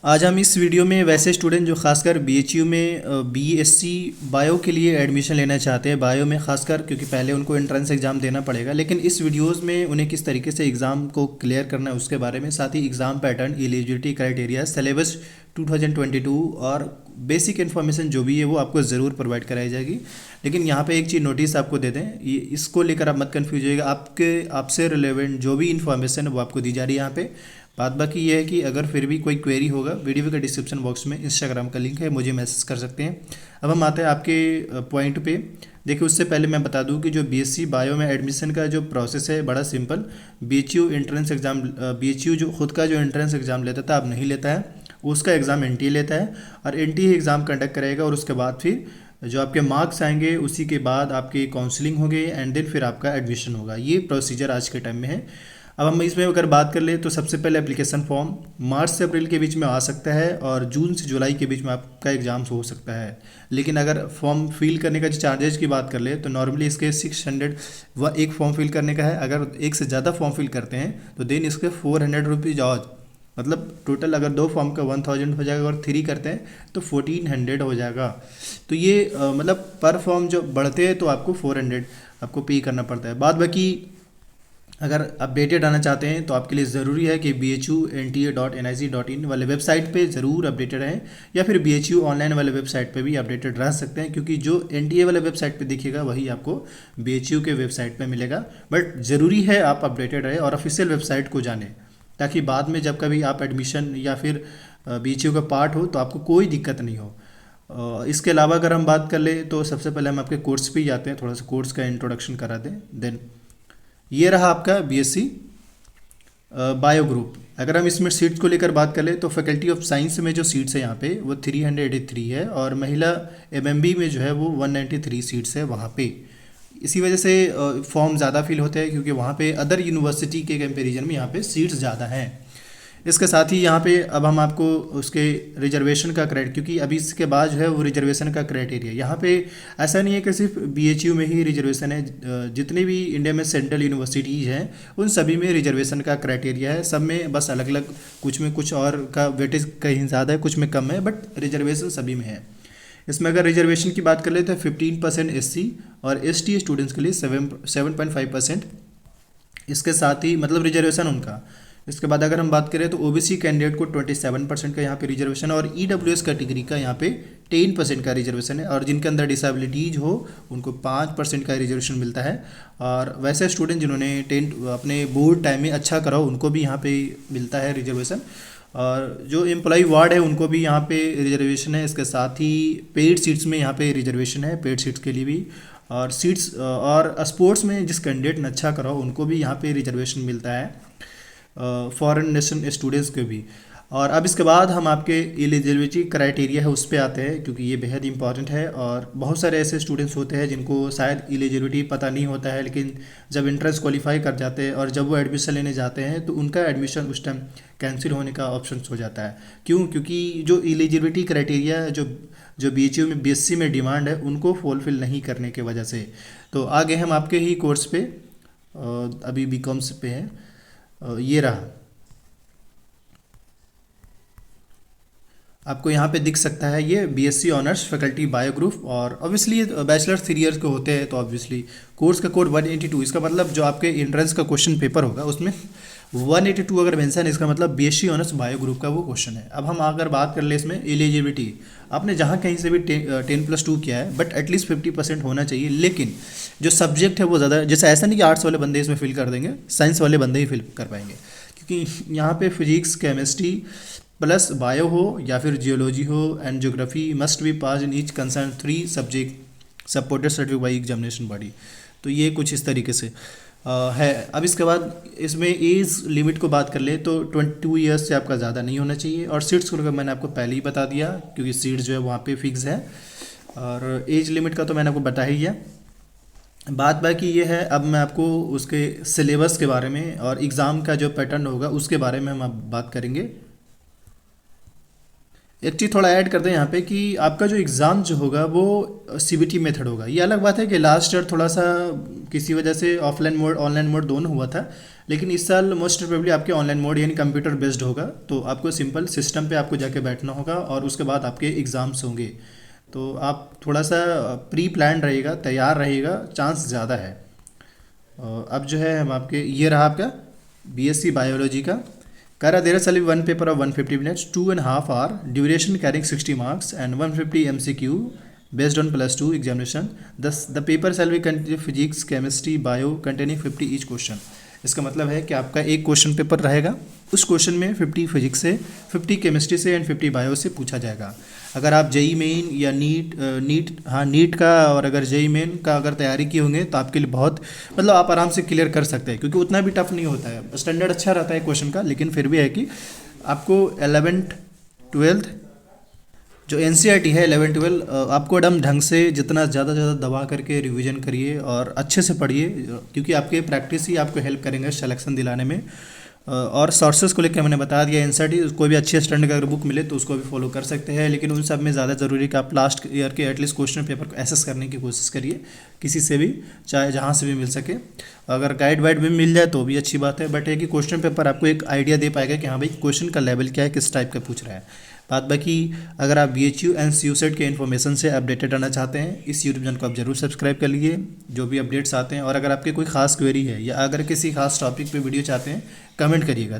आज हम इस वीडियो में वैसे स्टूडेंट जो खासकर बीएचयू में बीएससी बायो के लिए एडमिशन लेना चाहते हैं, बायो में खासकर, क्योंकि पहले उनको एंट्रेंस एग्ज़ाम देना पड़ेगा, लेकिन इस वीडियोस में उन्हें किस तरीके से एग्ज़ाम को क्लियर करना है उसके बारे में, साथ ही exam pattern, eligibility criteria, syllabus 2022 और बेसिक इन्फॉर्मेशन जो भी है वो आपको ज़रूर प्रोवाइड कराई जाएगी। लेकिन यहाँ पे एक चीज़ नोटिस आपको दे दें, ये इसको लेकर आप मत कन्फ्यूज होइएगा। आपसे रिलेवेंट जो भी इन्फॉर्मेशन है वो आपको दी जा रही है यहाँ पे। बात बाकी ये है कि अगर फिर भी कोई क्वेरी होगा, वीडियो के डिस्क्रिप्शन बॉक्स में इंस्टाग्राम का लिंक है, मुझे मैसेज कर सकते हैं। अब हम आते हैं आपके पॉइंट पे। देखिए, उससे पहले मैं बता दूं कि जो बीएससी बायो में एडमिशन का जो प्रोसेस है बड़ा simple. BHU entrance exam, BHU जो खुद का जो एंट्रेंस एग्ज़ाम लेता था अब नहीं लेता है, उसका एग्ज़ाम एनटीए लेता है और एनटीए एग्ज़ाम कंडक्ट करेगा और उसके बाद फिर जो आपके मार्क्स आएंगे उसी के बाद आपकी काउंसलिंग होगी एंड देन फिर आपका एडमिशन होगा। ये प्रोसीजर आज के टाइम में है। अब हम इसमें अगर बात कर ले तो सबसे पहले एप्लीकेशन फॉर्म मार्च से अप्रैल के बीच में आ सकता है और जून से जुलाई के बीच में आपका एग्ज़ाम हो सकता है। लेकिन अगर फॉर्म फिल करने का जो चार्जेज की बात कर ले तो नॉर्मली इसके 600 व एक फॉर्म फिल करने का है। अगर एक से ज़्यादा फॉर्म फिल करते हैं तो देन इसके 400 रुपीज़ और, मतलब टोटल अगर 2 फॉर्म का 1000 हो जाएगा और 3 करते हैं तो 1400 हो जाएगा। तो ये मतलब पर फॉर्म जो बढ़ते हैं तो आपको 400 आपको पे करना पड़ता है। बाद बाकी अगर अपडेटेड आना चाहते हैं तो आपके लिए ज़रूरी है कि bhu.nta.nic.in वाले वेबसाइट पे ज़रूर अपडेटेड रहें, या फिर BHU ऑनलाइन वाले वेबसाइट पे भी अपडेटेड रह सकते हैं, क्योंकि जो एनटीए वाले वेबसाइट पे दिखेगा वही आपको BHU के वेबसाइट पे मिलेगा। बट ज़रूरी है आप अपडेटेड रहें और ऑफिशियल वेबसाइट को जानें, ताकि बाद में जब कभी आप एडमिशन या फिर BHU का पार्ट हो तो आपको कोई दिक्कत नहीं हो। इसके अलावा अगर हम बात कर ले तो सबसे पहले हम आपके कोर्स पे ही जाते हैं, थोड़ा सा कोर्स का इंट्रोडक्शन करा दें। देन ये रहा आपका बीएससी बायो ग्रुप। अगर हम इसमें सीट्स को लेकर बात कर ले तो फैकल्टी ऑफ साइंस में जो सीट्स है यहाँ पे वो 383 है और महिला एमएमबी में जो है वो 193 सीट्स है वहाँ पे। इसी वजह से फॉर्म ज़्यादा फिल होते हैं, क्योंकि वहाँ पे अदर यूनिवर्सिटी के कंपैरिजन में यहाँ पे सीट्स ज़्यादा हैं। इसके साथ ही यहाँ पे अब हम आपको उसके रिजर्वेशन का क्योंकि अभी इसके बाद जो है वो रिजर्वेशन का क्राइटेरिया यहाँ पे ऐसा नहीं है कि सिर्फ बीएचयू में ही रिजर्वेशन है। जितने भी इंडिया में सेंट्रल यूनिवर्सिटीज़ हैं उन सभी में रिजर्वेशन का क्राइटेरिया है। सब में बस अलग अलग, कुछ में कुछ और का वेटेज कहीं ज़्यादा है, कुछ में कम है, बट रिजर्वेशन सभी में है। इसमें अगर रिजर्वेशन की बात कर ले तो 15% एससी और एसटी स्टूडेंट्स के लिए 7.5%। इसके साथ ही मतलब रिजर्वेशन उनका। इसके बाद अगर हम बात करें तो ओबीसी कैंडिडेट को 27% का यहाँ पे रिजर्वेशन है और ईडब्ल्यूएस कैटेगरी का यहाँ पे 10% का रिजर्वेशन है, और जिनके अंदर डिसेबिलिटीज हो उनको 5% का रिजर्वेशन मिलता है। और वैसे स्टूडेंट जिन्होंने अपने बोर्ड टाइम में अच्छा करा हो उनको भी यहाँ पे मिलता है रिजर्वेशन, और जो एम्प्लॉई वार्ड है उनको भी यहाँ पे रिजर्वेशन है। इसके साथ ही पेड सीट्स में यहाँ पे रिजर्वेशन है, पेड सीट्स के लिए भी, और सीट्स और स्पोर्ट्स में जिस कैंडिडेट ने अच्छा करा हो उनको भी यहाँ पे रिजर्वेशन मिलता है, फॉरेन नेशन स्टूडेंट्स के भी। और अब इसके बाद हम आपके एलिजिबिलिटी क्राइटेरिया है उस पर आते हैं, क्योंकि ये बेहद इंपॉर्टेंट है। और बहुत सारे ऐसे स्टूडेंट्स होते हैं जिनको शायद एलिजिबिलिटी पता नहीं होता है, लेकिन जब एंट्रेंस क्वालिफाई कर जाते हैं और जब वो एडमिशन लेने जाते हैं तो उनका एडमिशन उस टाइम कैंसिल होने का ऑप्शन हो जाता है। क्यों? क्योंकि जो एलिजिबिलिटी क्राइटेरिया जो बीएचयू में बीएससी में डिमांड है उनको फुलफिल नहीं करने की वजह से। तो आगे हम आपके ही कोर्स पे अभी बीकॉम्स पे हैं। ये रहा, आपको यहाँ पे दिख सकता है ये BSc honours faculty bio group, और ऑब्वियसली बैचलर 3 ईयर्स के होते हैं तो ऑब्वियसली कोर्स का कोड 182। इसका मतलब जो आपके एंट्रेंस का क्वेश्चन पेपर होगा उसमें 182 अगर मेंशन है, इसका मतलब बीएससी ऑनर्स बायो ग्रुप का वो क्वेश्चन है। अब हम अगर बात कर ले इसमें एलिजिबिलिटी, आपने जहाँ कहीं से भी 10+2 किया है बट एटलीस्ट 50% होना चाहिए। लेकिन जो सब्जेक्ट है वो ज़्यादा, जैसे ऐसा नहीं कि आर्ट्स वाले बंदे इसमें फिल कर देंगे, साइंस वाले बंदे ही फिल कर पाएंगे, क्योंकि यहाँ पे फिजिक्स केमिस्ट्री प्लस बायो हो या फिर जियोलॉजी हो and geography must be pass in each concern 3 subject supported certificate by examination body. तो ये कुछ इस तरीके से है। अब इसके बाद इसमें एज लिमिट को बात कर ले तो 22 ईयर्स से आपका ज़्यादा नहीं होना चाहिए, और सीट्स को मैंने आपको पहले ही बता दिया क्योंकि सीट्स जो है वहाँ पे फिक्स है, और एज लिमिट का तो मैंने आपको बता ही दिया। बात बाकी ये है, अब मैं आपको उसके सिलेबस के बारे में और एग्ज़ाम का जो पैटर्न होगा उसके बारे में हम अब बात करेंगे। एक चीज़ थोड़ा ऐड कर दें यहाँ पे कि आपका जो एग्ज़ाम जो होगा वो सीबीटी मेथड होगा। ये अलग बात है कि लास्ट ईयर थोड़ा सा किसी वजह से ऑफलाइन मोड ऑनलाइन मोड दोनों हुआ था, लेकिन इस साल मोस्ट प्रोबेबली आपके ऑनलाइन मोड यानी कंप्यूटर बेस्ड होगा, तो आपको सिंपल सिस्टम पे आपको जाके बैठना होगा और उसके बाद आपके एग्ज़ाम्स होंगे। तो आप थोड़ा सा प्री प्लान रहिएगा, तैयार रहिएगा, चांस ज़्यादा है। अब जो है हम आपके ये रहा आपका बीएससी बायोलॉजी का। कह रहा there shall be one paper of 150 minutes 2.5 hour duration carrying 60 marks and 150 MCQ based on +2 examination. Thus the paper shall be contain physics, chemistry, bio containing 50 each question. इसका मतलब है कि आपका एक क्वेश्चन पेपर रहेगा, उस क्वेश्चन में 50 physics से, 50 केमिस्ट्री से एंड 50 बायो से पूछा जाएगा। अगर आप जेई मेन या नीट का और अगर जेई मेन का अगर तैयारी की होंगे तो आपके लिए बहुत मतलब आप आराम से क्लियर कर सकते हैं, क्योंकि उतना भी टफ नहीं होता है। स्टैंडर्ड अच्छा रहता है क्वेश्चन का, लेकिन फिर भी है कि आपको 11th 12th जो एनसीईआरटी है 11-12 आपको एकदम ढंग से जितना ज़्यादा ज़्यादा दबा करके रिवीजन करिए और अच्छे से पढ़िए, क्योंकि आपके प्रैक्टिस ही आपको हेल्प करेंगे सिलेक्शन दिलाने में। और सोर्सेज को लेकर मैंने बता दिया, एनसीईआरटी कोई भी अच्छे स्टैंडर्ड का अगर बुक मिले तो उसको भी फॉलो कर सकते हैं, लेकिन उन सब में ज़्यादा ज़रूरी कि आप लास्ट ईयर के एटलीस्ट क्वेश्चन पेपर को एसेस करने की कोशिश करिए, किसी से भी, चाहे जहाँ से भी मिल सके। अगर गाइड वाइड भी मिल जाए तो भी अच्छी बात है, बट है कि क्वेश्चन पेपर आपको एक आइडिया दे पाएगा कि हाँ भाई क्वेश्चन का लेवल क्या है, किस टाइप का पूछ रहा है। बात बाकी अगर आप BHU एंड CUSET के इन्फॉर्मेशन से अपडेटेड रहना चाहते हैं, इस यूट्यूब चैनल को आप जरूर सब्सक्राइब कर लीजिए, जो भी अपडेट्स आते हैं। और अगर आपके कोई खास क्वेरी है या अगर किसी खास टॉपिक पे वीडियो चाहते हैं, कमेंट करिएगा।